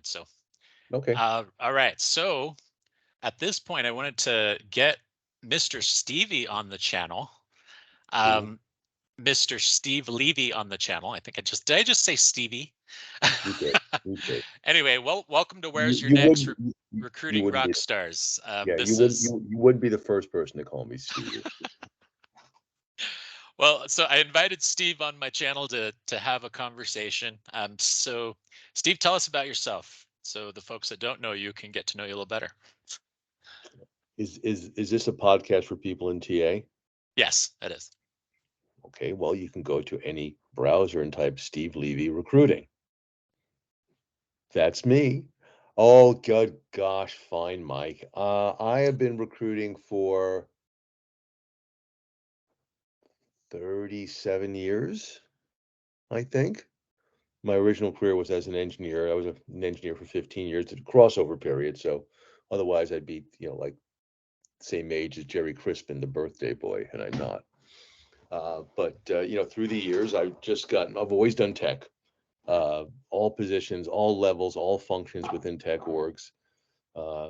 point. So, Okay. all right. So at this point, I wanted to get Mr. Stevie on the channel. Cool. Um, Mr. Steve Levy on the channel. Did I just say Stevie? You did. You did. Anyway, well, welcome to Where's Your You Next wouldn't. You Recruiting wouldn't be. Rock Stars. Yeah. You This wouldn't. is You wouldn't be the first person to call me Stevie. Well, so I invited Steve on my channel to have a conversation. So Steve, tell us about yourself, so the folks that don't know you can get to know you a little better. Is this a podcast for people in TA? Yes, that is. Okay. Well, you can go to any browser and type Steve Levy recruiting. That's me. Oh, good gosh, fine, Mike. I have been recruiting for 37 years, I think. My original career was as an engineer. I was an engineer for 15 years, did a crossover period. So otherwise I'd be, like same age as Jerry Crispin, the birthday boy, and I'm not. But through the years, I've always done tech, all positions, all levels, all functions within tech orgs,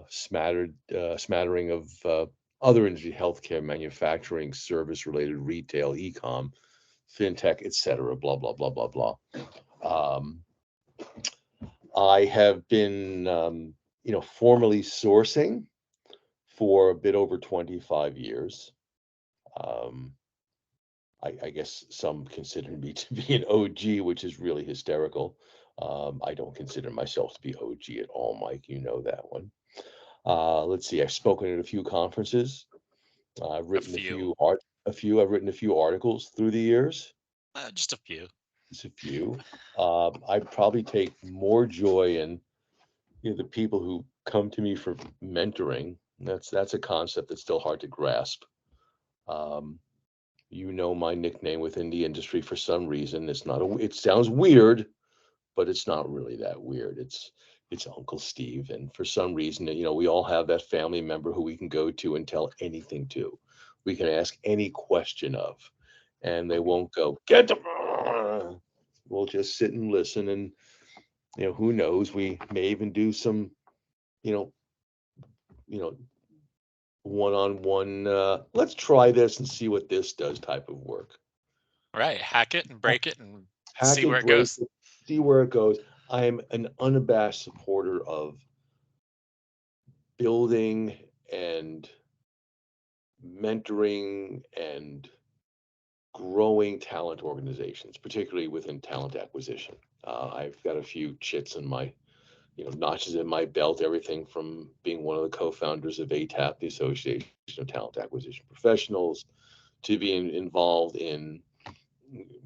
smattering of other industry, healthcare, manufacturing, service related, retail, e-com, fintech, etc. Blah blah blah blah blah. Um, I have been, formally sourcing for a bit over 25 years. Um, I guess some consider me to be an OG, which is really hysterical. I don't consider myself to be OG at all, Mike. You know that one. Let's see. I've spoken at a few conferences. I've A written a few, few art, a few. I've written a few articles through the years. just a few. Just a few. I probably take more joy in the people who come to me for mentoring. That's a concept that's still hard to grasp. Um, my nickname within the industry for some reason. It's not a. It sounds weird, but it's not really that weird. It's Uncle Steve, and for some reason, we all have that family member who we can go to and tell anything to. We can ask any question of, and they won't go get the. We'll just sit and listen, and who knows? We may even do some, you know, you know, one-on-one. Let's try this and see what this does type of work. Right, hack it and break it and Hack see it, where it break goes. it, see where it goes. I am an unabashed supporter of building and mentoring and growing talent organizations, particularly within talent acquisition. I've got a few chits in my, notches in my belt, everything from being one of the co-founders of ATAP, the Association of Talent Acquisition Professionals, to being involved in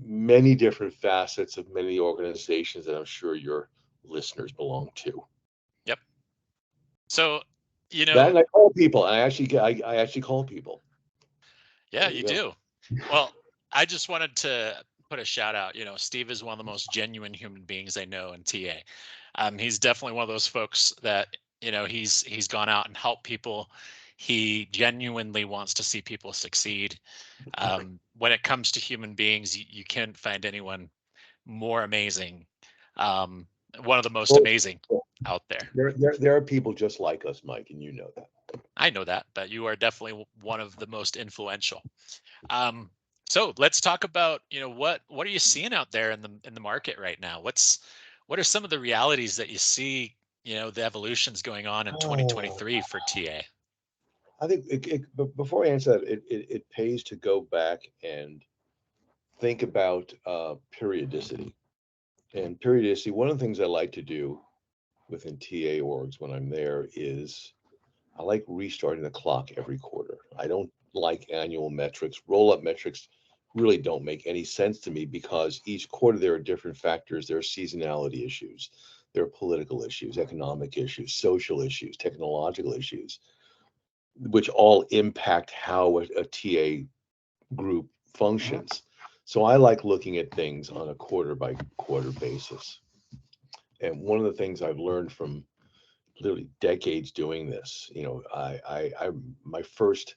many different facets of many organizations that I'm sure your listeners belong to. Yep. So, you That know, and I call people. I actually call people. yeah, There you you go. do. Well, I just wanted to put a shout out. Steve is one of the most genuine human beings I know in TA. He's definitely one of those folks that he's gone out and helped people. He genuinely wants to see people succeed. When it comes to human beings, you can't find anyone more amazing. Um, One of the most Well, amazing out there. there are people just like us, Mike, and you know that. I know that, but you are definitely one of the most influential. Um, so let's talk about, what are you seeing out there in the market right now? What are some of the realities that you see, the evolutions going on in Oh, 2023 for TA? I think but before I answer that, it pays to go back and think about periodicity. And periodicity, one of the things I like to do within TA orgs when I'm there is I like restarting the clock every quarter. I don't like annual metrics. Roll up metrics really don't make any sense to me because each quarter there are different factors. There are seasonality issues, there are political issues, economic issues, social issues, technological issues, which all impact how a TA group functions. So I like looking at things on a quarter by quarter basis. And one of the things I've learned from literally decades doing this, my first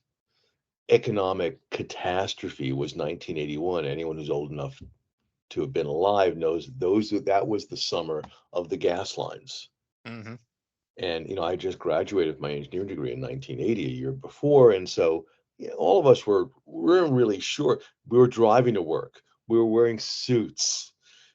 economic catastrophe was 1981. Anyone who's old enough to have been alive knows that was the summer of the gas lines. Hmm. And, I just graduated with my engineering degree in 1980, a year before. And so, all of us weren't really sure. We were driving to work. We were wearing suits.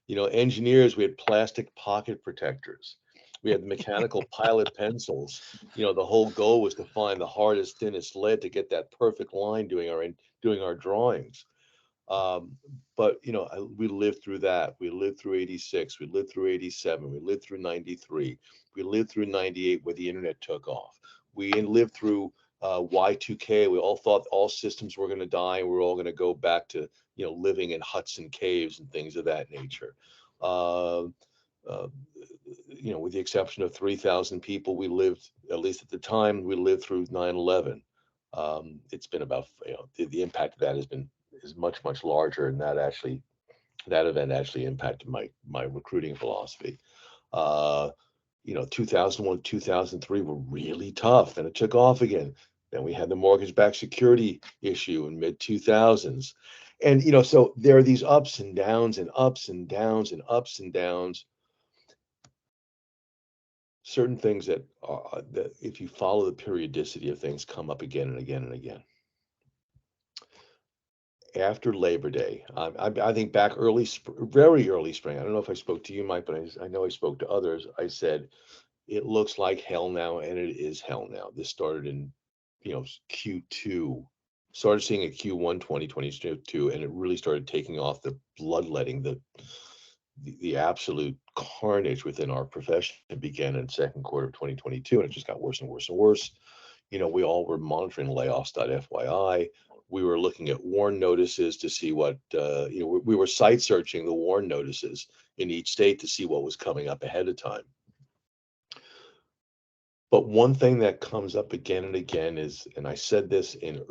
Engineers, we had plastic pocket protectors. We had the mechanical pilot pencils. The whole goal was to find the hardest, thinnest lead to get that perfect line doing our drawings. Um, but we lived through that. We lived through 86. We lived through 87. We lived through 93. We lived through 98 where the internet took off. We lived through Y2K. We all thought all systems were going to die and we're all going to go back to, living in huts and caves and things of that nature. Uh, uh, with the exception of 3,000 people, we lived, at least at the time, we lived through 9/11. It's been about, the impact of that is much, much larger. And that event actually impacted my recruiting philosophy. Uh, 2001, 2003 were really tough. Then it took off again. Then we had the mortgage-backed security issue in mid 2000s. And, so there are these ups and downs and ups and downs and ups and downs. Certain things that if you follow the periodicity of things come up again and again and again. After Labor Day, I think back very early spring. I don't know if I spoke to you, Mike, but I know I spoke to others. I said, it looks like hell now, and it is hell now. This started in, Q2, started seeing a Q1 2022, and it really started taking off. The bloodletting, the absolute carnage within our profession began in second quarter of 2022, and it just got worse and worse and worse. We all were monitoring layoffs.fyi. We were looking at warn notices to see what, we were site searching the warn notices in each state to see what was coming up ahead of time. But one thing that comes up again and again is, and I said this in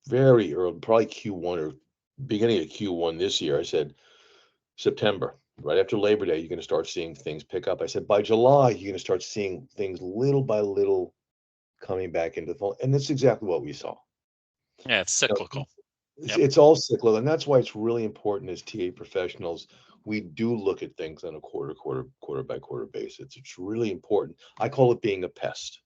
very early, probably Q1 or beginning of Q1 this year, I said, September, right after Labor Day, you're going to start seeing things pick up. I said, by July, you're going to start seeing things little by little coming back into the fold. And that's exactly what we saw. Yeah, it's You know, cyclical. it's, Yep. it's all cyclical. And that's why it's really important as TA professionals, we do look at things on a quarter by quarter basis. It's really important. I call it being a pest: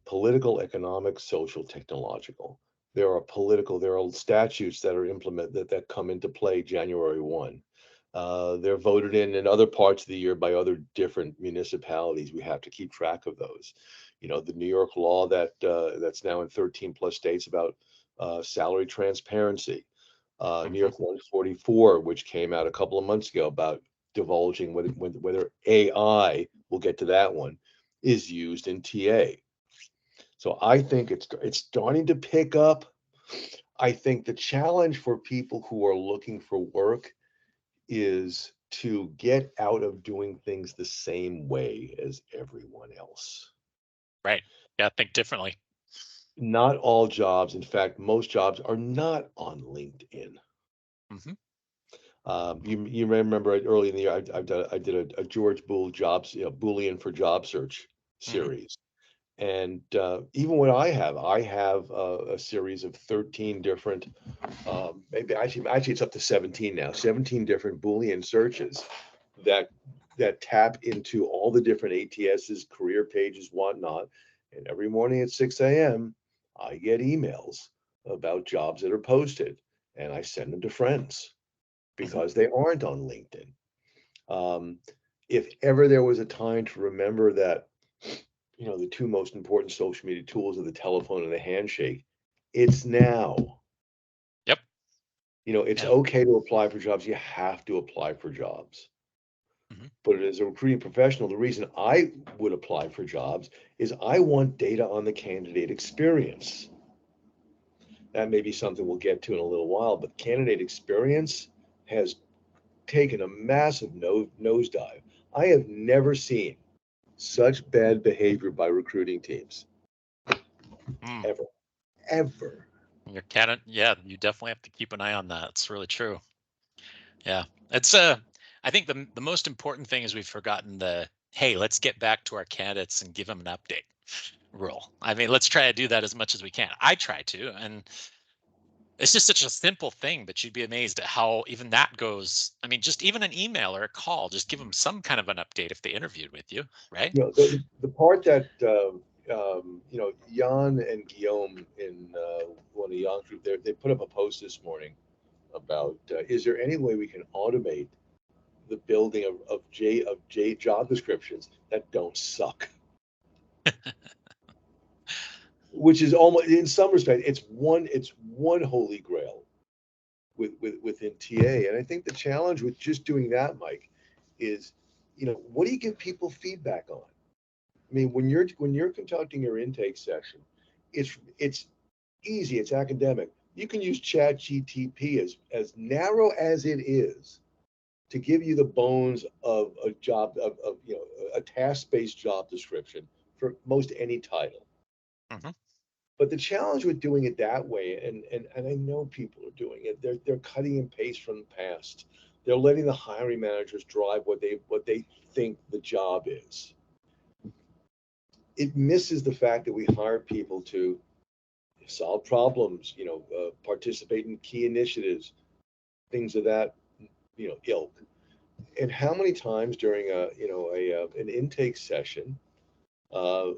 political, economic, social, technological. There are statutes that are implemented that come into play January 1. They're voted in other parts of the year by other different municipalities. We have to keep track of those. The New York law that's now in 13 plus states about salary transparency. New Hmm. York 144, which came out a couple of months ago about divulging whether AI, we'll get to that one, is used in TA. So I think it's starting to pick up. I think the challenge for people who are looking for work is to get out of doing things the same way as everyone else. Right. Yeah, think differently. Not all jobs, in fact, most jobs are not on LinkedIn. Hmm. You may remember early in the year, I did a George Boole Boolean for job search Hmm. series. And even what I have a series of 13 different, maybe actually it's up to 17 now, 17 different Boolean searches that tap into all the different ATSs, career pages, whatnot. And every morning at 6 a.m., I get emails about jobs that are posted, and I send them to friends Hmm. because they aren't on LinkedIn. Um, if ever there was a time to remember that, the two most important social media tools are the telephone and the handshake, it's now. Yep. It's Yeah. okay to apply for jobs. You have to apply for jobs. Hmm. But as a recruiting professional, the reason I would apply for jobs is I want data on the candidate experience. That may be something we'll get to in a little while, but candidate experience has taken a massive nosedive. I have never seen such bad behavior by recruiting teams Mm. ever, ever. Your cat. Yeah, you definitely have to keep an eye on that. It's really true. Yeah. It's I think the most important thing is we've forgotten the, hey, let's get back to our candidates and give them an update rule. I mean, let's try to do that as much as we can. I try to, and It's just such a simple thing, but you'd be amazed at how even that goes. I mean, just even an email or a call, just give them some kind of an update if they interviewed with you, right? The part that Jan and Guillaume in one of Jan's group, they put up a post this morning about is there any way we can automate the building of J job descriptions that don't suck? Which is almost, in some respect, it's one holy grail within TA. And I think the challenge with just doing that, Mike, is, what do you give people feedback on? I mean, when you're conducting your intake session, it's easy, it's academic. You can use Chat GTP as narrow as it is to give you the bones of a job of a task-based job description for most any title. Hmm. But the challenge with doing it that way, and I know people are doing it, they're cutting and paste from the past. They're letting the hiring managers drive what they think the job is. It misses the fact that we hire people to solve problems, participate in key initiatives, things of that, ilk. And how many times during an intake session, do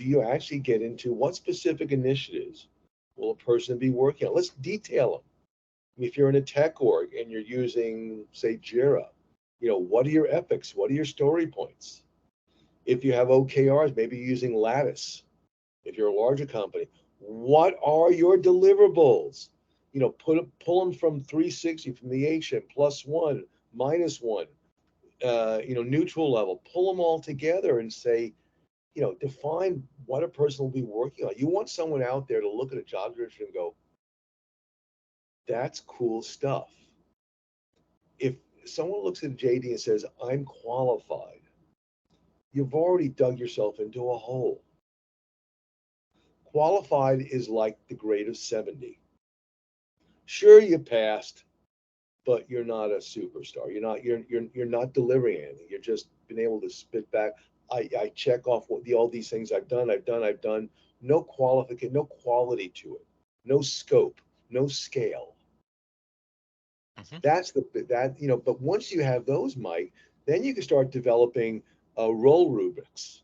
you actually get into what specific initiatives will a person be working on? Let's detail them. I mean, if you're in a tech org and you're using, say, Jira, what are your epics? What are your story points? If you have OKRs, maybe using Lattice. If you're a larger company, what are your deliverables? Pull them from 360, from the HM, +1, -1, neutral level. Pull them all together and say, define what a person will be working on. You want someone out there to look at a job description and go, that's cool stuff. If someone looks at JD and says, I'm qualified, you've already dug yourself into a hole. Qualified is like the grade of 70. Sure, you passed, but you're not a superstar. You're not delivering anything. You're just been able to spit back. I check off all these things I've done. No qualification, no quality to it, no scope, no scale. Hmm. But once you have those, Mike, then you can start developing role rubrics.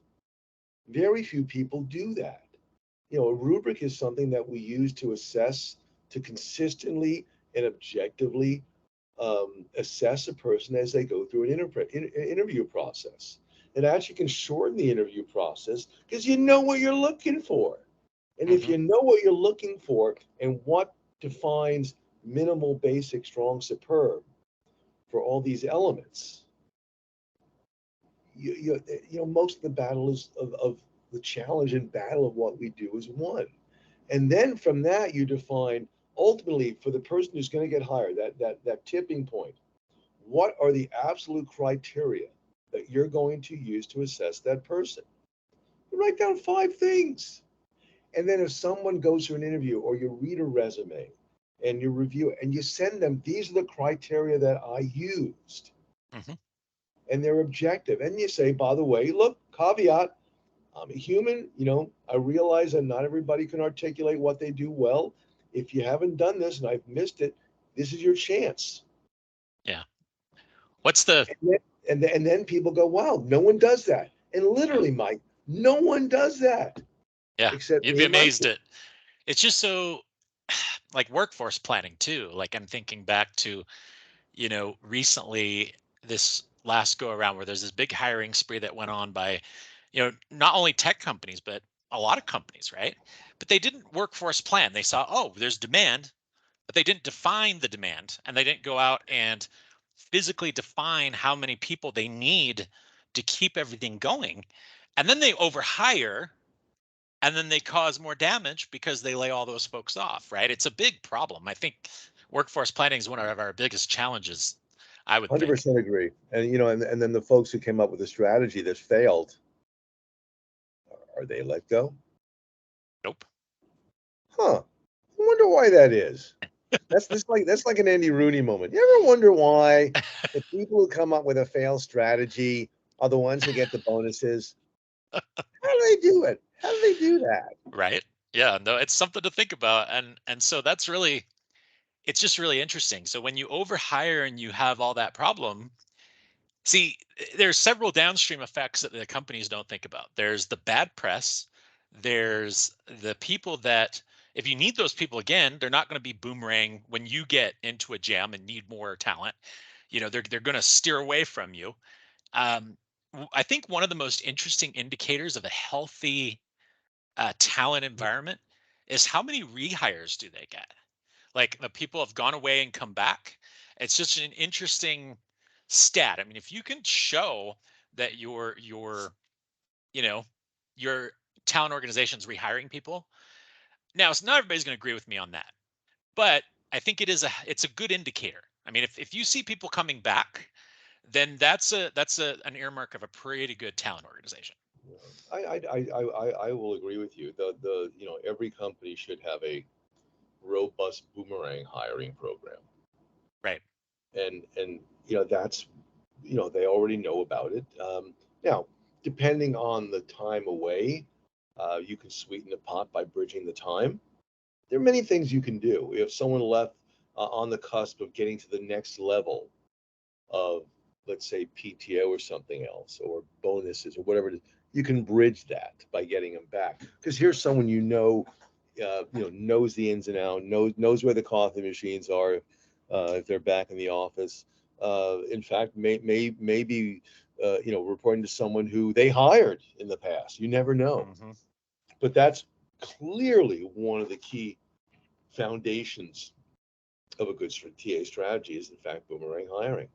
Very few people do that. A rubric is something that we use to assess, to consistently and objectively assess a person as they go through an interview process. It actually can shorten the interview process because you know what you're looking for. And if Hmm. you know what you're looking for and what defines minimal, basic, strong, superb for all these elements, most of the battle of the challenge and battle of what we do is won. And then from that, you define ultimately for the person who's going to get hired, that tipping point. What are the absolute criteria that you're going to use to assess that person? You write down 5 things. And then if someone goes to an interview or you read a resume and you review it and you send them, these are the criteria that I used. Hmm. And they're objective. And you say, by the way, look, caveat, I'm a human, I realize that not everybody can articulate what they do well. If you haven't done this and I've missed it, this is your chance. Yeah. What's the, And then people go, wow, no one does that. And yeah, literally, Mike, no one does that yeah, except you'd me be and my amazed team. at, it's just so like workforce planning too. Like I'm thinking back to, recently this last go around where there's this big hiring spree that went on by, not only tech companies, but a lot of companies, right? But they didn't workforce plan. They saw, oh, there's demand, but they didn't define the demand and they didn't go out and physically define how many people they need to keep everything going. And then they overhire and then they cause more damage because they lay all those folks off, right? It's a big problem. I think workforce planning is one of our biggest challenges, I would think. 100% agree. And then the folks who came up with a strategy that failed, are they let go? Nope. Huh. I wonder why that is. That's like an Andy Rooney moment. You ever wonder why the people who come up with a failed strategy are the ones who get the bonuses? How do they do it? How do they do that? Right. Yeah, no, it's something to think about. And so that's really it's just really interesting. So when you overhire and you have all that problem, see, there's several downstream effects that the companies don't think about. There's the bad press. There's the people that, if you need those people again, they're not going to be boomerang when you get into a jam and need more talent. They're going to steer away from you. I think one of the most interesting indicators of a healthy talent environment is how many rehires do they get? Like the people have gone away and come back. It's just an interesting stat. I mean, if you can show that you know, your talent organization's rehiring people. Now, it's not everybody's going to agree with me on that, but I think it's a good indicator. I mean, if you see people coming back, then that's an earmark of a pretty good talent organization. I will agree with you. Every company should have a robust boomerang hiring program, Right. and that's they already know about it. Now, depending on the time away, you can sweeten the pot by bridging the time. There are many things you can do. If someone left on the cusp of getting to the next level of, let's say, PTO or something else, or bonuses or whatever it is, you can bridge that by getting them back. Because here's someone knows the ins and outs, knows where the coffee machines are, if they're back in the office. In fact, maybe reporting to someone who they hired in the past. You never know. Hmm. But that's clearly one of the key foundations of a good TA strategy is, in fact, boomerang hiring.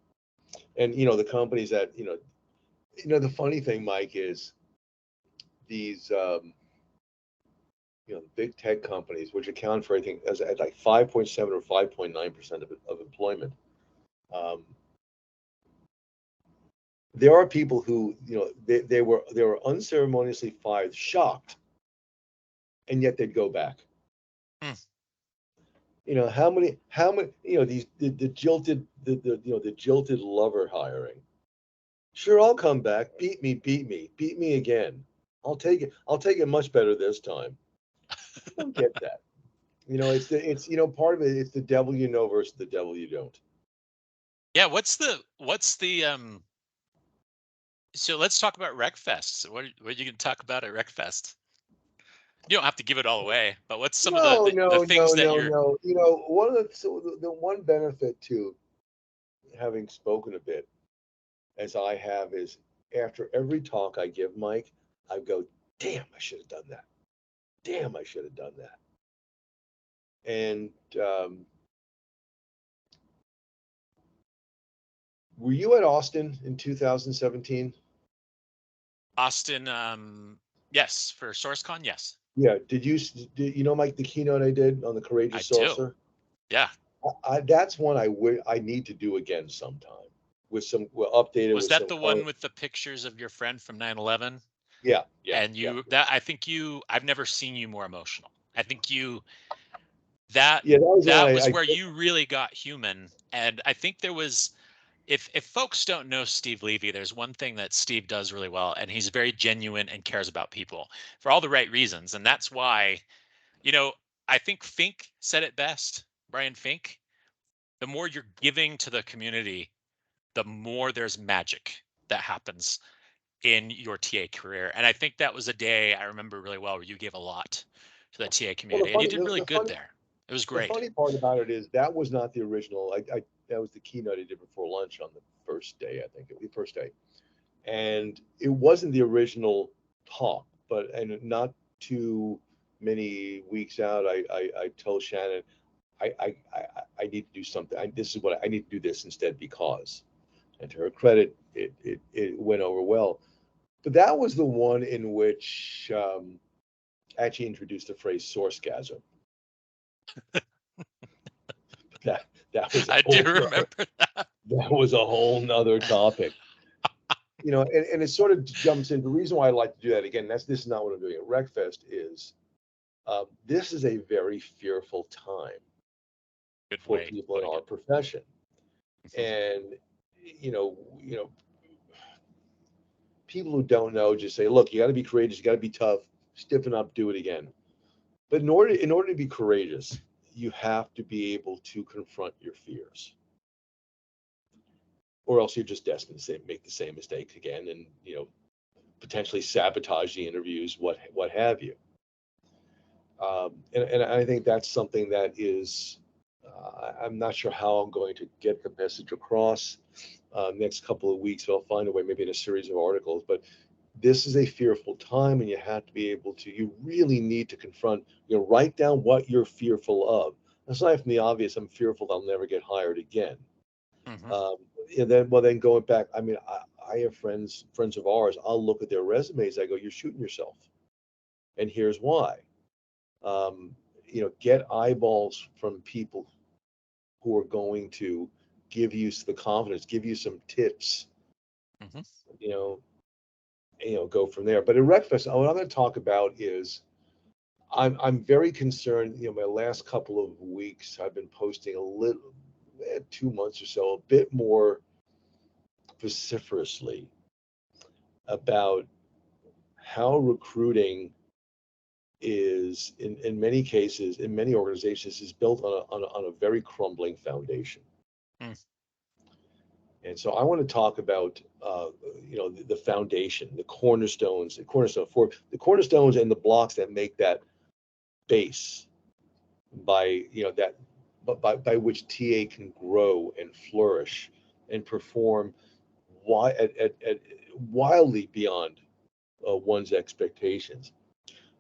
And the companies that the funny thing, Mike, is these big tech companies, which account for, I think, as at like 5.7 or 5.9% of employment. There are people who they were unceremoniously fired, shocked, and yet they'd go back. Hmm. How many these the jilted the jilted lover hiring. Sure, I'll come back. Beat me again. I'll take it much better this time. I don't get that. It's part of it. It's the devil you know versus the devil you don't. Yeah. What's the so let's talk about RecFest. What are you going to talk about at RecFest? You don't have to give it all away, but what's some of the, No, the no, things no, that no, you're no. One of the one benefit to having spoken a bit as I have is, after every talk I give, Mike, I go, damn, I should have done that. Damn, I should have done that. And were you at Austin in 2017? Austin? Yes, for SourceCon. Yes, Yeah. Mike, the keynote I did on the I courageous do. sorcerer? Yeah. That's one I need to do again sometime with some, well, updated Was with that some the one current. with the pictures of your friend from 9/11? Yeah, yeah, And yeah, I think I've never seen you more emotional. I think that yeah. That was the one that I, was I where you really got human. And I think there was, if folks don't know Steve Levy, there's one thing that Steve does really well, and he's very genuine and cares about people for all the right reasons. And that's why, you know, I think Fink said it best, Brian Fink. The more you're giving to the community, the more there's magic that happens in your TA career. And I think that was a day I remember really well where you gave a lot to the TA well, community, and you did really good there. It was the great. funny part about it is that was not the original. That was the keynote I did before lunch on the first day. I think it was the first day, and it wasn't the original talk. But and not too many weeks out, I told Shannon, I need to do something. This is what I need to do this instead, because, and to her credit, it went over well. But that was the one in which actually introduced the phrase sourcegasm. That that was a I do whole nother, remember that. that was a whole nother topic. And it sort of jumps in. The reason why I like to do that again, this is not what I'm doing at RecFest, is this is a very fearful time Good for way of people in putting our it. profession. And people who don't know just say, look, you got to be courageous, you got to be tough, stiffen up, do it again. But in order to be courageous, you have to be able to confront your fears, or else you're just destined to make the same mistake again, and potentially sabotage the interviews, what have you. And I think that's something that is, I'm not sure how I'm going to get the message across next couple of weeks, but I'll find a way, maybe in a series of articles. But this is a fearful time, and you have to be able to, you really need to confront, write down what you're fearful of. Aside from the obvious, I'm fearful I'll never get hired again. Hmm. Um, and then going back, I mean, I have friends of ours, I'll look at their resumes, I go, you're shooting yourself. And here's why. Um, get eyeballs from people who are going to give you the confidence, give you some tips, Hmm. you know, go from there. But in breakfast, what I'm going to talk about is I'm very concerned. My last couple of weeks, I've been posting a little, 2 months or so, a bit more vociferously about how recruiting is, in many cases, in many organizations, is built on a very crumbling foundation. Mm. And so I want to talk about, the foundation, the cornerstones and the blocks that make that base, by that, by which TA can grow and flourish and perform at wildly beyond one's expectations.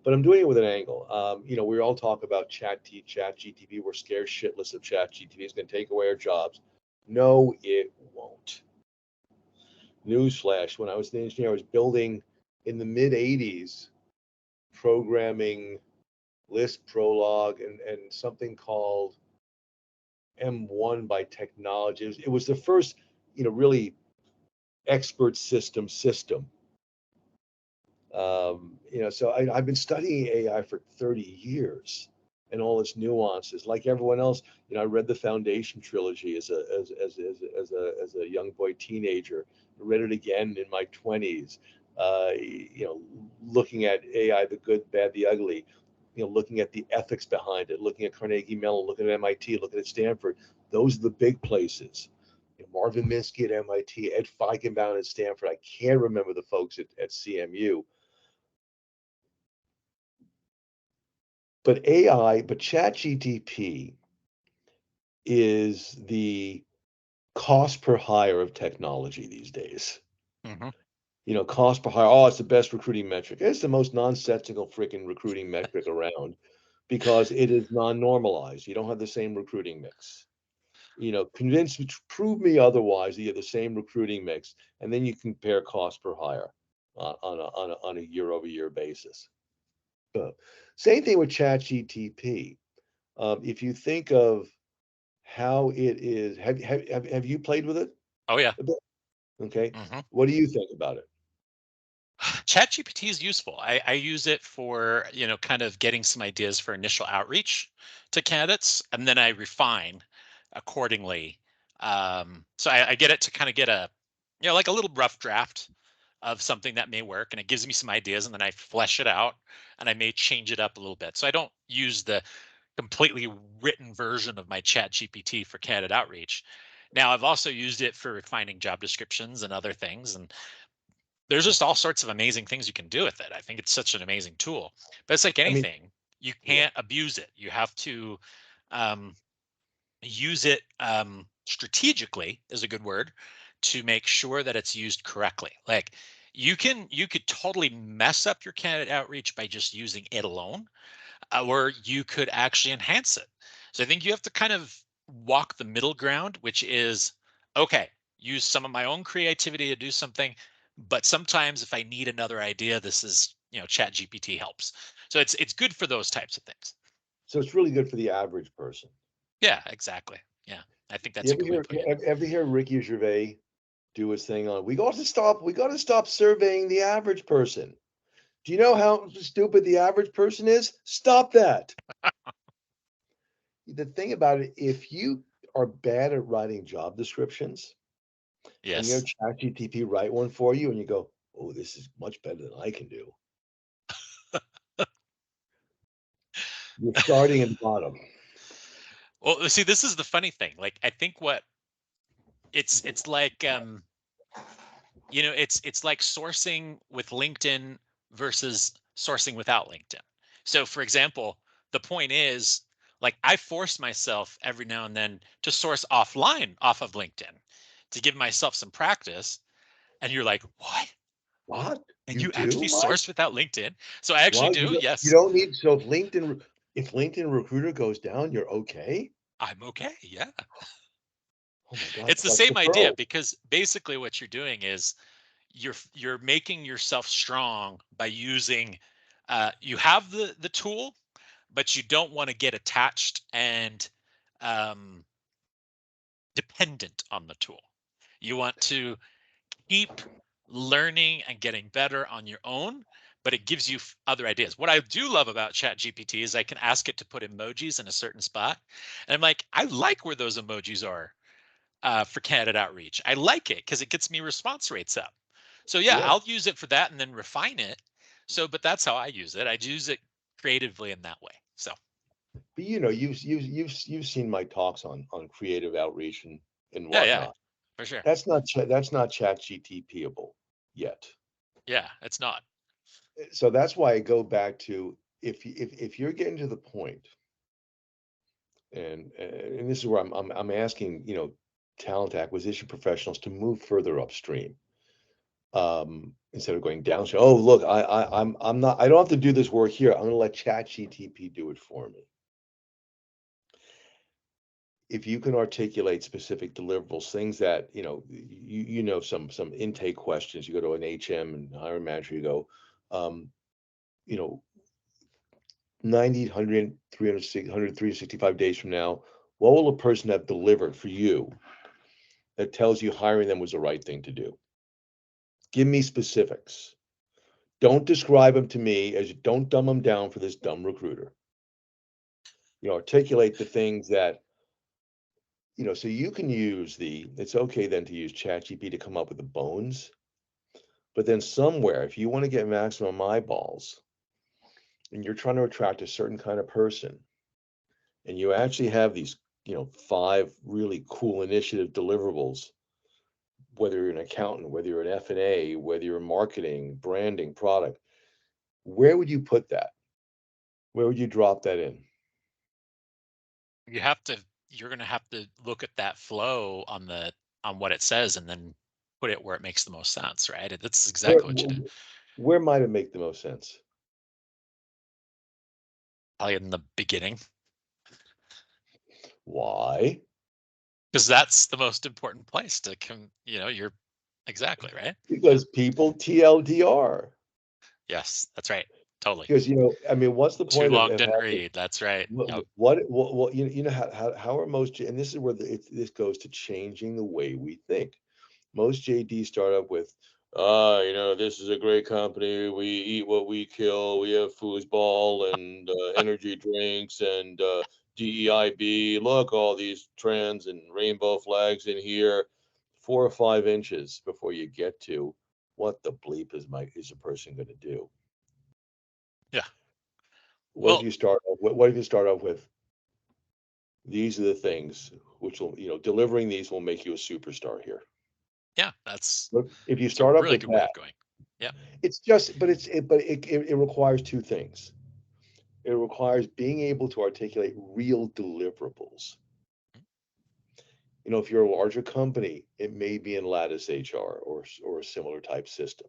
But I'm doing it with an angle. We all talk about chat GTP. We're scared shitless of chat GTP. It's going to take away our jobs. No, it won't. Newsflash: when I was an engineer, I was building in the mid 80s, programming Lisp Prolog and something called M1 by Technology. It was the first, really expert system. So I've been studying AI for 30 years and all its nuances. Like everyone else, I read the Foundation trilogy as a young boy teenager. I read it again in my 20s. Looking at AI, the good, bad, the ugly. Looking at the ethics behind it. Looking at Carnegie Mellon. Looking at MIT. Looking at Stanford. Those are the big places. Marvin Minsky at MIT, Ed Feigenbaum at Stanford. I can't remember the folks at CMU. But ChatGTP is the cost per hire of technology these days. Hmm. Cost per hire. Oh, it's the best recruiting metric. It's the most nonsensical freaking recruiting metric around, because it is non-normalized. You don't have the same recruiting mix. Prove me otherwise that you have the same recruiting mix, and then you compare cost per hire on a year-over-year basis. Same thing with ChatGTP. If you think of how it is, have you played with it Oh yeah. a bit? Okay. Hmm. What do you think about it? ChatGPT is useful. I use it for, kind of getting some ideas for initial outreach to candidates, and then I refine accordingly. So I get it to kind of get a, like a little rough draft of something that may work, and it gives me some ideas, and then I flesh it out, and I may change it up a little bit. So I don't use the completely written version of my ChatGPT for candidate outreach. Now I've also used it for refining job descriptions and other things, and there's just all sorts of amazing things you can do with it. I think it's such an amazing tool. But it's like I mean, anything, you yeah. can't abuse it. You have to um, use it strategically, is a good word, to make sure that it's used correctly. Like you could totally mess up your candidate outreach by just using it alone, or you could actually enhance it. So I think you have to kind of walk the middle ground, which is okay, use some of my own creativity to do something, but sometimes if I need another idea, this is, Chat GPT helps. So it's good for those types of things. So it's really good for the average person. Yeah, exactly. Yeah. I think You that's a ever good way of hear putting it. ever hear Ricky Gervais do his thing on, we got to stop surveying the average person. Do you know how stupid the average person is? Stop that. The thing about it, if you are bad at writing job descriptions, and you have Yes. ChatGPT write one for you, and you go, "Oh, this is much better than I can do." You're starting at the bottom. Well, see, this is the funny thing. Like, I think what it's like, it's like sourcing with LinkedIn versus sourcing without LinkedIn. So, for example, the point is, like, I force myself every now and then to source offline off of LinkedIn to give myself some practice. And you're like, what? What? And You you do, actually Mike? source without LinkedIn? So I actually Well, do. you Yes, don't need, so if LinkedIn Recruiter goes down, you're okay? I'm okay. Yeah. Oh my God, It's the that's the same idea pro. because basically what you're doing is you're making yourself strong by using you have the tool, but you don't want to get attached and um, dependent on the tool. You want to keep learning and getting better on your own, but it gives you other ideas. What I do love about ChatGPT is I can ask it to put emojis in a certain spot, and I'm like, I like where those emojis are for candidate outreach. I like it because it gets me response rates up. So yeah, Yeah. I'll use it for that and then refine it. So, but that's how I use it. I use it creatively in that way. So But you've seen my talks on creative outreach and yeah, yeah, whatnot. for sure. That's not chat GTPable yet. Yeah, it's not. So that's why I go back to, if you're getting to the point, and this is where I'm asking, talent acquisition professionals to move further upstream, instead of going downstream. Oh, look, I'm not, I don't have to do this work here. I'm going to let chat GTP do it for me. If you can articulate specific deliverables, things that, some intake questions, you go to an HM and hiring manager, you go, you know 90, 100, 365 days from now, what will a person have delivered for you that tells you hiring them was the right thing to do? Give me specifics. Don't describe them to me, as don't dumb them down for this dumb recruiter. Articulate the things that, so you can use it's okay then to use ChatGPT to come up with the bones, but then somewhere, if you want to get maximum eyeballs and you're trying to attract a certain kind of person, and you actually have these, 5 really cool initiative deliverables, whether you're an accountant, whether you're an F&A, whether you're marketing, branding, product, where would you put that? Where would you drop that in? You have to. You're going to have to look at that flow on what it says, and then put it where it makes the most sense, right? That's Where exactly what you do. where might it make the most sense? Probably in the beginning, Why? because that's the most important place to come. You're exactly right. Yeah. Because people TLDR. Yes, that's right. Totally. Because, I mean, what's the Too point long of didn't having, read. That's right. Yep. what how are most, and this is where this goes to changing the way we think. Most JD start up with, this is a great company. We eat what we kill. We have foosball and energy drinks and DEIB. Look, all these trends and rainbow flags in here. 4 or 5 inches before you get to, what the bleep is a person going to do? Yeah. What if Well, you start off? What if you start off with, these are the things which will, delivering these will make you a superstar here. yeah, that's Look, if you it's a start off really with good way that, of going. Yeah. it's just, but it requires 2 things. It requires being able to articulate real deliverables. If you're a larger company, it may be in Lattice HR or a similar type system.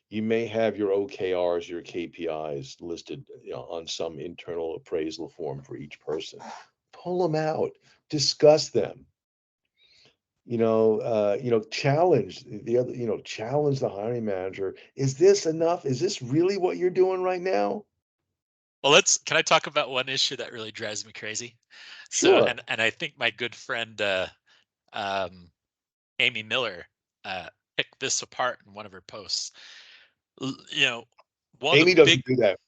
You may have your OKRs, your KPIs listed, on some internal appraisal form for each person. Pull them out, discuss them. Challenge the other, challenge the hiring manager. Is this enough? Is this really what you're doing right now? Well, can I talk about one issue that really drives me crazy? So, Sure. and I think my good friend um, Amy Miller picked this apart in one of her posts. L- You know, one of the Amy big doesn't do that.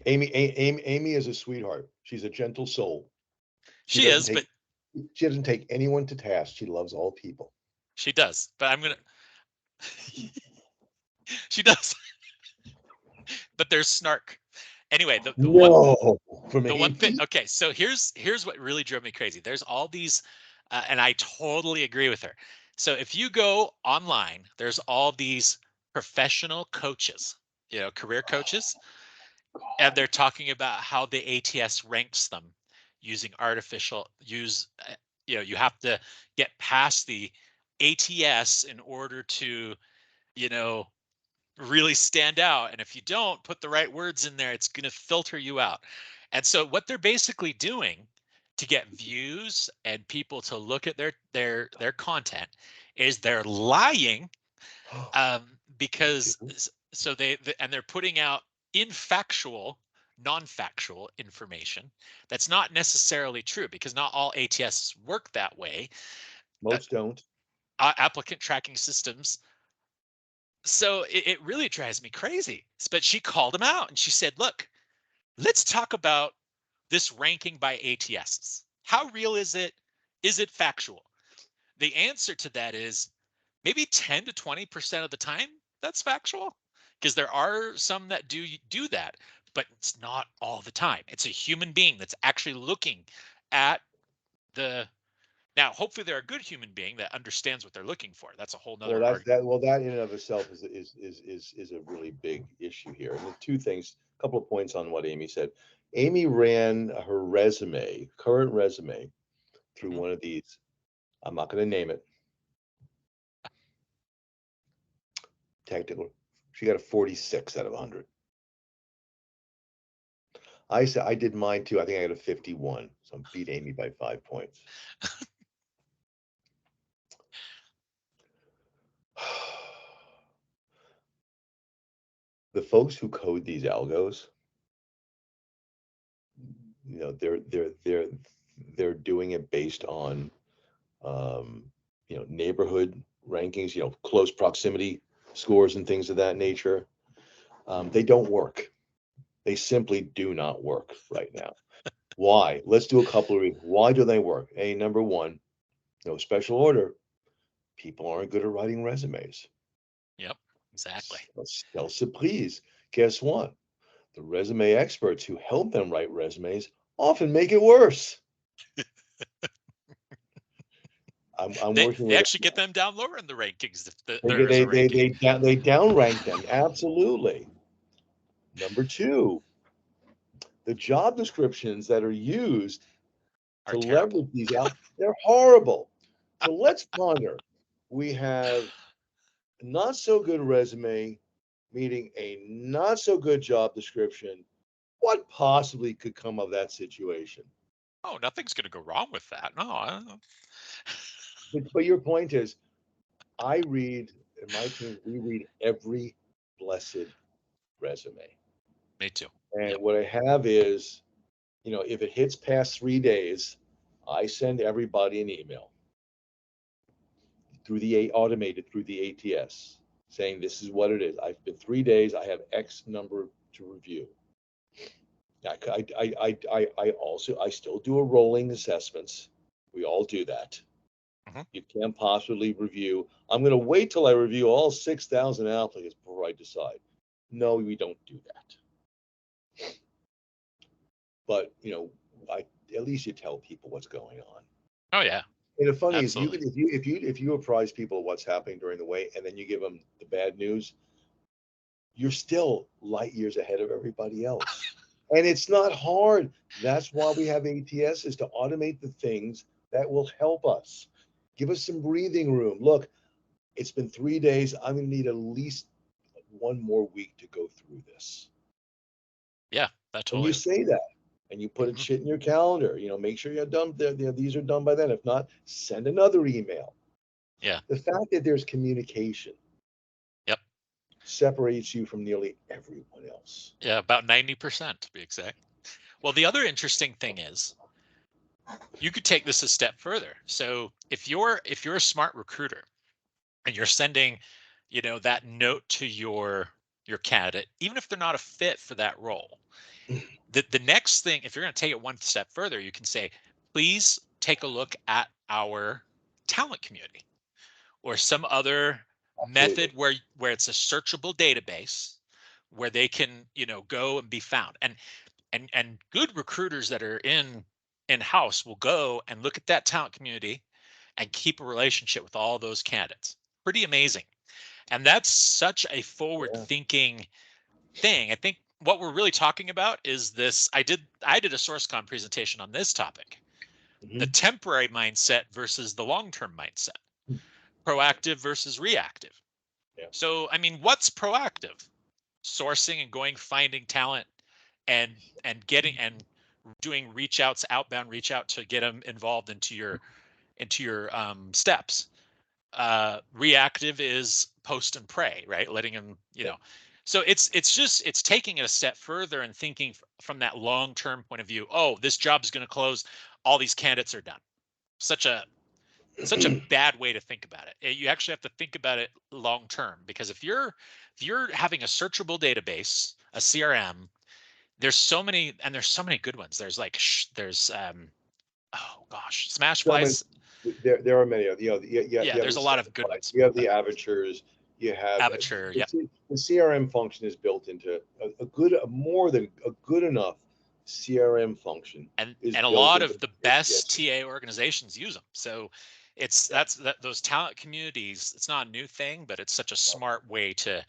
Amy is a sweetheart. She's a gentle soul. She she doesn't is, take but she doesn't take anyone to task. She loves all people. she does. But I'm gonna she does. But there's snark. Anyway, No, from the one thing, Amy? okay, so here's what really drove me crazy. There's all these, and I totally agree with her. So if you go online, there's all these professional coaches, career coaches, and they're talking about how the ATS ranks them using you have to get past the ATS in order to, you know, really stand out. And if you don't put the right words in there, it's going to filter you out. And so what they're basically doing to get views and people to look at their content is they're lying, They do? because so and they're putting out infactual, non-factual information that's not necessarily true, because not all ATS work that way. uh, Most don't. Applicant tracking systems. So it really drives me crazy. But she called him out and she said, look, let's talk about this ranking by ATSs. How real is it? Is it factual? The answer to that is maybe 10 to 20% of the time that's factual, because there are some that do that, but it's not all the time. It's a human being that's actually looking at the now, hopefully they're a good human being that understands what they're looking for. That's a whole Well, nother that's argument. that. Well, that in and of itself is a really big issue here. And the two things, a couple of points on what Amy said. Amy ran her resume, current resume, through Mhm. one of these. I'm not going to name it. Technical. She got a 46 out of 100. I said I did mine too. I think I got a 51. So I beat Amy by 5 points. The folks who code these algos, they're doing it based on um, neighborhood rankings, close proximity scores and things of that nature. They don't work. They simply do not work right now. Why? Let's do a couple of reasons. Why do they work? Number one, no special order. People aren't good at writing resumes. Yep, exactly. Please. Guess what? The resume experts who help them write resumes often make it worse. I'm They working they with actually get them down lower in the rankings if they there is a ranking. they downrank them. Absolutely. Number two, the job descriptions that are used Are to terrible. leverage these out, they're horrible. So let's ponder. We have a not so good resume meeting a not so good job description. What possibly could come of that situation? Oh, nothing's going to go wrong with that. No, But your point is, I read, in my team, we read every blessed resume. me too. And Yep. what I have is, if it hits past 3 days, I send everybody an email through the automated through the ATS saying this is what it is. I've been 3 days. I have X number to review. I still do a rolling assessments. We all do that. Mhm. You can't possibly review. I'm going to wait till I review all 6,000 applicants before I decide. No, we don't do that. But I at least you tell people what's going on. Oh yeah, And the funny is, you absolutely. can if you apprise people of what's happening during the way, and then you give them the bad news, you're still light years ahead of everybody else. And it's not hard. That's why we have ATS is to automate the things that will help us. Give us some breathing room. Look, it's been 3 days. I'm going to need at least one more week to go through this. Yeah, that And you totally is. say that and you put it Mhm. shit in your calendar. Make sure you're done. These are done by then. If not, send another email. Yeah. The fact that there's communication Yep. separates you from nearly everyone else. Yeah, about 90% to be exact. Well, the other interesting thing is you could take this a step further. So if you're a smart recruiter and you're sending, that note to your candidate, even if they're not a fit for that role, the next thing, if you're going to take it one step further, you can say, please take a look at our talent community or some other method Absolutely. where it's a searchable database, where they can, go and be found. And good recruiters that are in-house will go and look at that talent community and keep a relationship with all those candidates. Pretty amazing. And that's such a forward Yeah. thinking thing. I think what we're really talking about is this. I did a SourceCon presentation on this topic, the Mhm. temporary mindset versus the long-term mindset, proactive versus reactive. Yeah. So, I mean, what's proactive? Sourcing and going, finding talent, and getting and doing reach outs, outbound reach out to get them involved into your steps. Reactive is post and pray, right? Letting them, Yeah. so it's taking it a step further and thinking from that long term point of view. Oh, this job is going to close, all these candidates are done. Such a bad way to think about it. You actually have to think about it long term, because if you're having a searchable database, a CRM, there's so many good ones. There's like there's oh gosh, So I mean, Smashflies. there are many of, Yeah, you have there's the a lot of good Spotify, ones. you have But the avatures, you have Avature, yep. the CRM function is built into a more than a good enough CRM function and is and a built lot into of the best ATS. TA organizations use them. So Yeah. those talent communities. It's not a new thing, but it's such a No. smart way to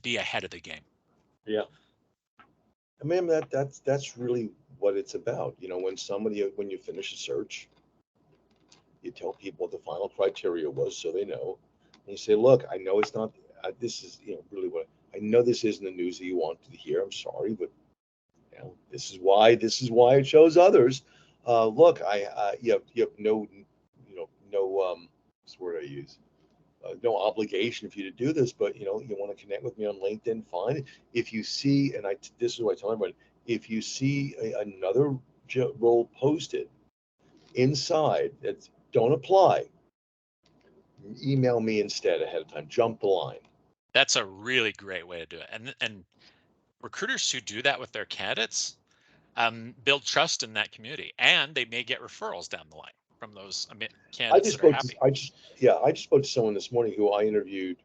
be ahead of the game. Yeah. I mean, that's really what it's about. When you finish a search, you tell people what the final criteria was so they know. And you say, look, I know it's not, this is, really what, I know this isn't the news that you wanted to hear. I'm sorry, but this is why it shows others. Look, you have no, no, what's the word I use? No obligation for you to do this, but you want to connect with me on LinkedIn, fine. If you see, and this is what I tell everyone, if you see another role posted inside that don't apply, email me instead ahead of time. Jump the line. That's a really great way to do it. And recruiters who do that with their candidates build trust in that community, and they may get referrals down the line from those I candidates just that are spoke to happy. I just spoke to someone this morning who I interviewed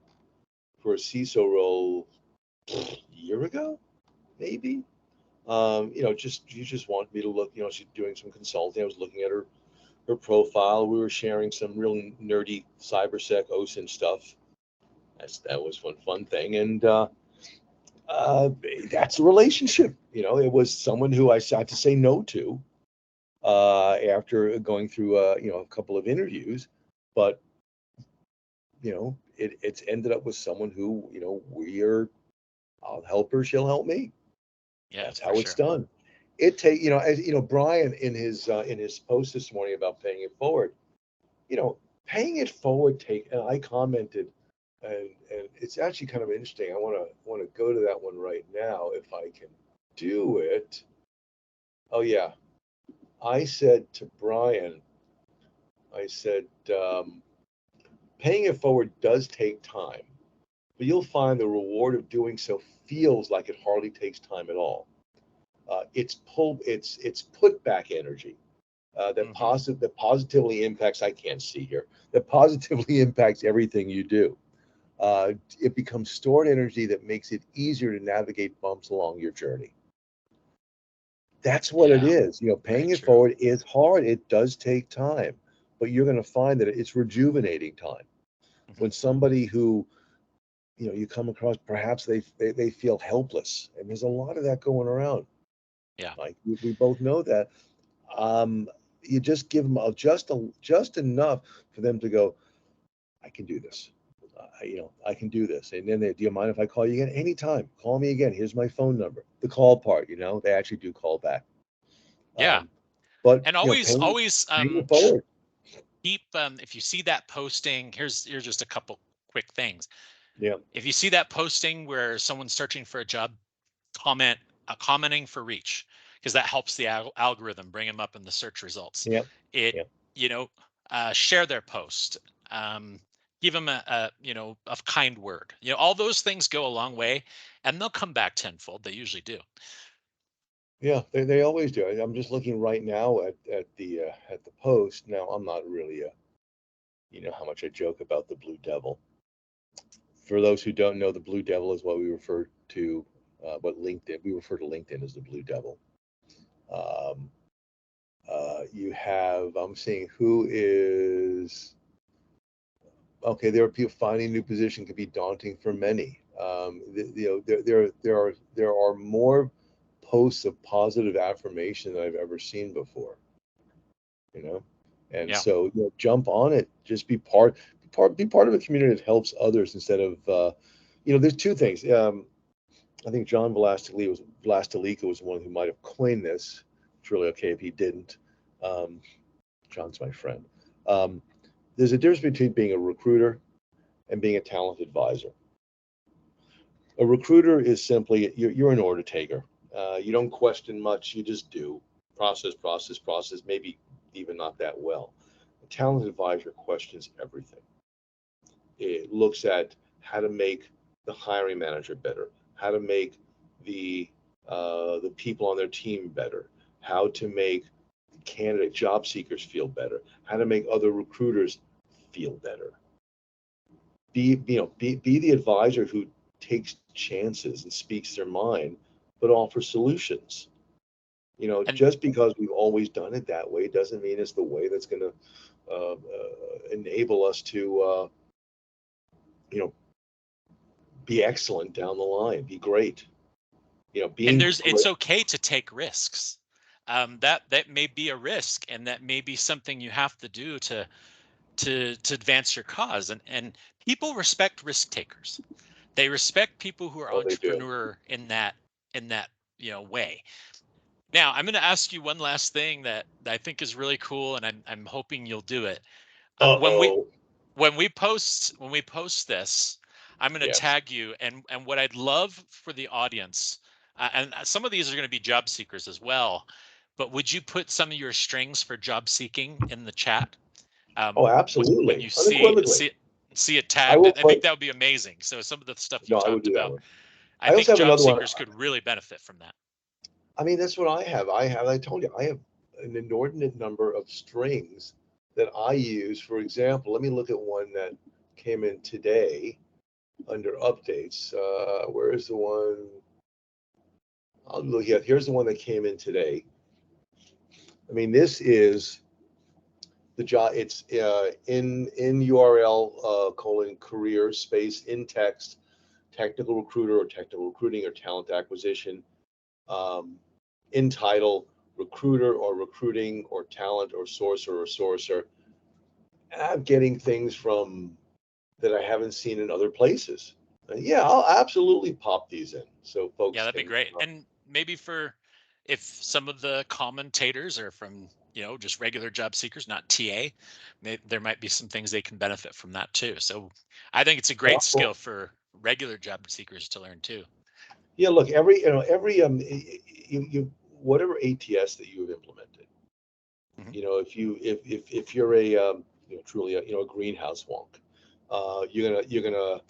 for a CISO role a year ago, maybe. You just want me to look. She's doing some consulting. I was looking at her profile. We were sharing some real nerdy cybersec OSINT stuff. That was one fun thing, and uh, that's a relationship. It was someone who I had to say no to after going through a couple of interviews, but it's ended up with someone who I'll help her, she'll help me. Yeah, That's for how it's sure. done. As Brian in his post this morning about paying it forward. Paying it forward and I commented, and it's actually kind of interesting. I want to go to that one right now if I can do it. Oh yeah, I said to Brian, I said, paying it forward does take time, but you'll find the reward of doing so feels like it hardly takes time at all. It's put back energy Hmm. that positively impacts. I can't see here. That positively impacts everything you do. It becomes stored energy that makes it easier to navigate bumps along your journey. That's what it Yeah, is. very Paying it true. forward is hard. It does take time, but you're going to find that it's rejuvenating time. Hmm. When somebody who you come across, perhaps they feel helpless, and there's a lot of that going around. Yeah. Like we both know that. Um, you just give them just enough for them to go, I can do this. I can do this. And then do you mind if I call you again? Anytime. Call me again. Here's my phone number. The call part, they actually do call back. Yeah. Um, but And always always paying it forward. keep, if you see that posting, here's just a couple quick things. Yeah. If you see that posting where someone's searching for a job, commenting for reach, because that helps the algorithm bring them up in the search results. Yeah. It, Yeah. you know, share their post, um, give them a kind word. All those things go a long way, and they'll come back tenfold. They usually do. Yeah. They always do. I'm just looking right now at the post. Now I'm not really how much I joke about the Blue Devil. For those who don't know, the Blue Devil is what we refer to, we refer to LinkedIn as the Blue Devil. Um, you have, I'm seeing who is, okay, there are people finding a new position can be daunting for many. There are more posts of positive affirmation than I've ever seen before, you know? And Yeah. so, jump on it, just be part of a community that helps others instead of, there's two things. I think John Vlastelica was one who might have coined this. It's really okay if he didn't. Um, John's my friend. Um, there's a difference between being a recruiter and being a talent advisor. A recruiter is simply you're an order taker. You don't question much. You just do process, process, process. Maybe even not that well. A talent advisor questions everything. It looks at how to make the hiring manager better, how to make the people on their team better, how to make candidate job seekers feel better, how to make other recruiters feel better. Be the advisor who takes chances and speaks their mind, but offers solutions. And Just because we've always done it that way doesn't mean it's the way that's going to enable us to, you know, be excellent down the line, be great. Being it's great. okay to take risks. That may be a risk, and that may be something you have to do to advance your cause. And people respect risk takers. They respect people who are Oh, they do. entrepreneur in that way. Now, I'm going to ask you one last thing that I think is really cool, and I'm hoping you'll do it. When we Uh-oh. when we post this, I'm going to Yes. tag you, and what I'd love for the audience, and some of these are going to be job seekers as well, but would you put some of your strings for job seeking in the chat? Oh, When absolutely. you Unequivocally. see it I tagged, will I think put, that would be amazing. So some of the stuff you no, I would talked do that about, one. I I also think have job another one. seekers could really benefit from that. I mean, that's what I have. I told you, I have an inordinate number of strings that I use. For example, let me look at one that came in today under updates. Where is the one? I'll look at, here's the one that came in today. I mean, this is the job. It's in URL :career space in text, technical recruiter or technical recruiting or talent acquisition, um, in title, recruiter or recruiting or talent or sourcer or sourcer. And I'm getting things from that I haven't seen in other places. Yeah, I'll absolutely pop these in so Yeah, folks that'd be can. great. And maybe for if some of the commentators are from, just regular job seekers, not TA, there might be some things they can benefit from that too. So I think it's a great Well, skill for regular job seekers to learn too. yeah, look, every you whatever ATS that you have implemented, Hmm. if you're a truly a greenhouse wonk, you're gonna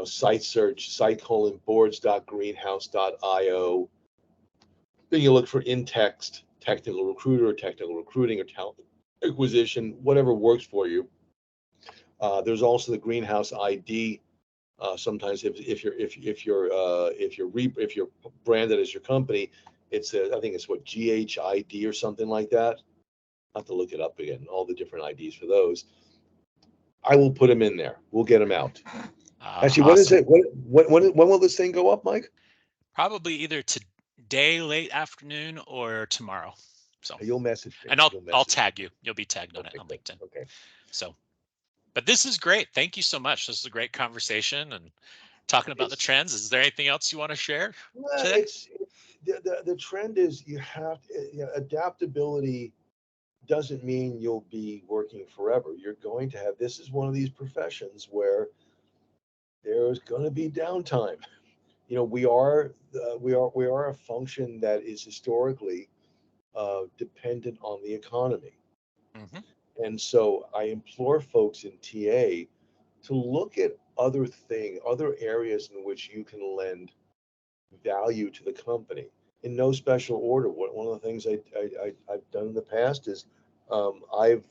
site search site:/boards.greenhouse.io. Then you look for in text technical recruiter or technical recruiting or talent acquisition, whatever works for you. There's also the greenhouse ID. Sometimes if you're branded as your company, I think it's what GHID or something like that. I have to look it up again. All the different IDs for those. I will put them in there. We'll get them out. Actually, when is Awesome. it? When will this thing go up, Mike? Probably either today, late afternoon, or tomorrow. So, You'll message me. and I'll You'll I'll message me. tag you. You'll be tagged on it Okay, on good. LinkedIn. Okay. So, but this is great. Thank you so much. This is a great conversation and talking about the It's trends. Is there anything else you want to share today? it's the trend is adaptability doesn't mean you'll be working forever. You're going to have, this is one of these professions where there's going to be downtime. We are a function that is historically dependent on the economy. Hmm. And so I implore folks in TA to look at other areas in which you can lend value to the company in no special order. One of the things I've done in the past is I've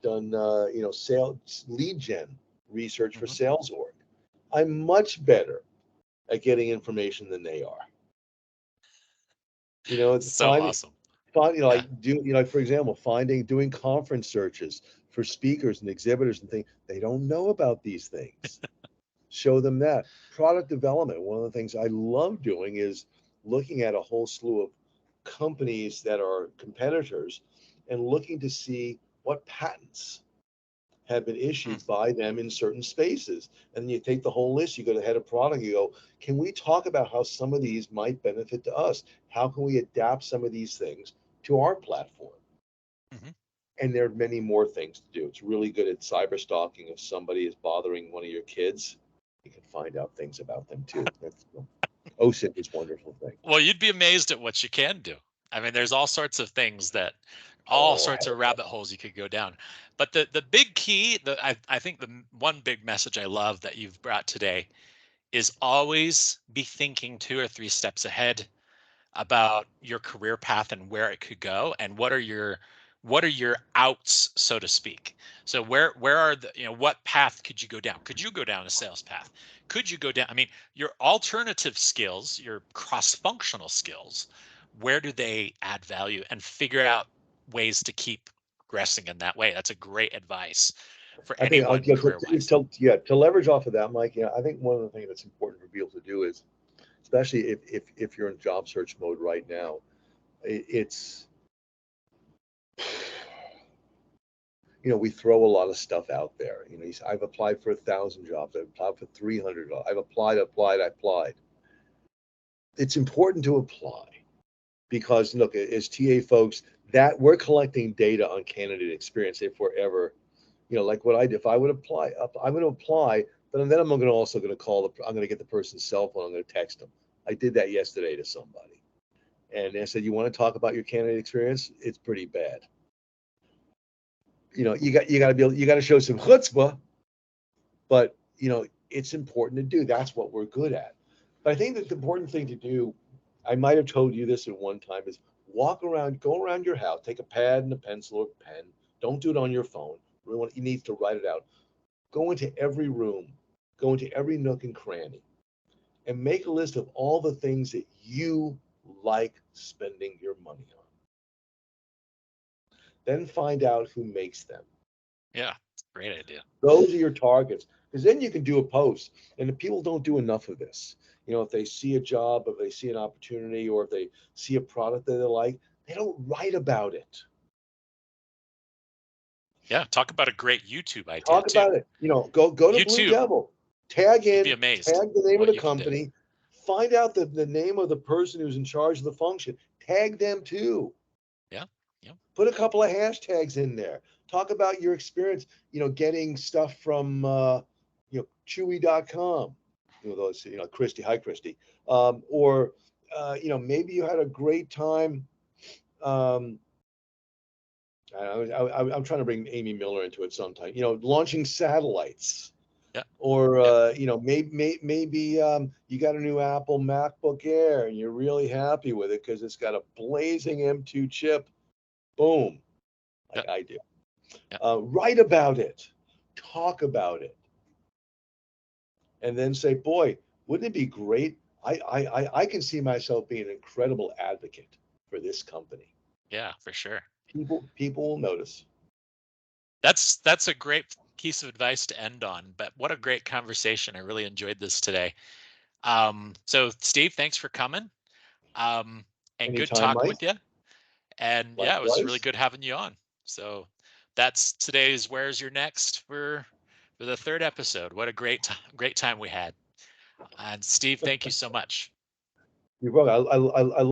done sales lead gen research for Hmm. sales org. I'm much better at getting information than they are. It's So finding, awesome. Yeah. like for example, doing conference searches for speakers and exhibitors and things. They don't know about these things. Show them that. Product development. One of the things I love doing is looking at a whole slew of companies that are competitors and looking to see what patents have been Mm, issued by them in certain spaces. And then you take the whole list, you go to head of product, you go, can we talk about how some of these might benefit to us? How can we adapt some of these things to our platform? mhm. And there are many more things to do. It's really good at cyber stalking. If somebody is bothering one of your kids, you can find out things about them too. That's OSINT is a wonderful thing. Well, you'd be amazed at what you can do. I mean, there's all sorts of things that all Oh, sorts of rabbit holes you could go down. But the big key, I think one big message I love that you've brought today is always be thinking 2 or 3 steps ahead about your career path and where it could go, and what are your outs, so to speak. So where are what path could you go down? Could you go down a sales path? Could you go down, I mean, your alternative skills, your cross functional skills, where do they add value, and figure out ways to keep progressing in that way. That's a great advice for I think anyone career wise. to leverage off of that, Mike. I think one of the things that's important for people to do is, especially if you're in job search mode right now, it's we throw a lot of stuff out there. I've applied for 1,000 jobs. I've applied for 300. I've applied. It's important to apply because look, as TA folks, that we're collecting data on candidate experience if we're ever, like what I did. If I would apply, I'm going to apply, but then I'm going to also going to I'm going to get the person's cell phone. I'm going to text them. I did that yesterday to somebody, and I said, "You want to talk about your candidate experience? It's pretty bad. You got to show some chutzpah, but it's important to do. That's what we're good at. But I think that the important thing to do, I might have told you this at one time, is go around your house, take a pad and a pencil or pen. Don't do it on your phone. You need to write it out. Go into every room, go into every nook and cranny, and make a list of all the things that you like spending your money on. Then find out who makes them. Yeah, it's a great idea. Those are your targets, because then you can do a post. And if people don't do enough of this, if they see a job, if they see an opportunity, or if they see a product that they like, they don't write about it. Yeah, talk about a great YouTube idea Talk too. about it. Go to Blue YouTube, Devil, you'd be tag amazed the name of what the you can do. company, find out the name of the person who's in charge of the function, tag them too. Yeah. Yeah. Put a couple of hashtags in there. Talk about your experience, getting stuff from chewy.com. Those, Christy, hi Christy. Or maybe you had a great time. Um, I'm trying to bring Amy Miller into it sometime. Launching satellites. Yeah. Or Yeah. maybe you got a new Apple MacBook Air and you're really happy with it because it's got a blazing M2 chip. Boom, Yeah. like I do. Yeah. Write about it, talk about it, and then say, "Boy, wouldn't it be great? I can see myself being an incredible advocate for this company." Yeah, for sure. People will notice. That's a great piece of advice to end on. But what a great conversation. I really enjoyed this today. So Steve, thanks for coming. Um, and good Anytime, talking Mike. with you. And yeah, it was really Likewise. good having you on. So that's today's Where's Your Next for the third episode. What a great time we had. And Steve, thank you so much. You're welcome. I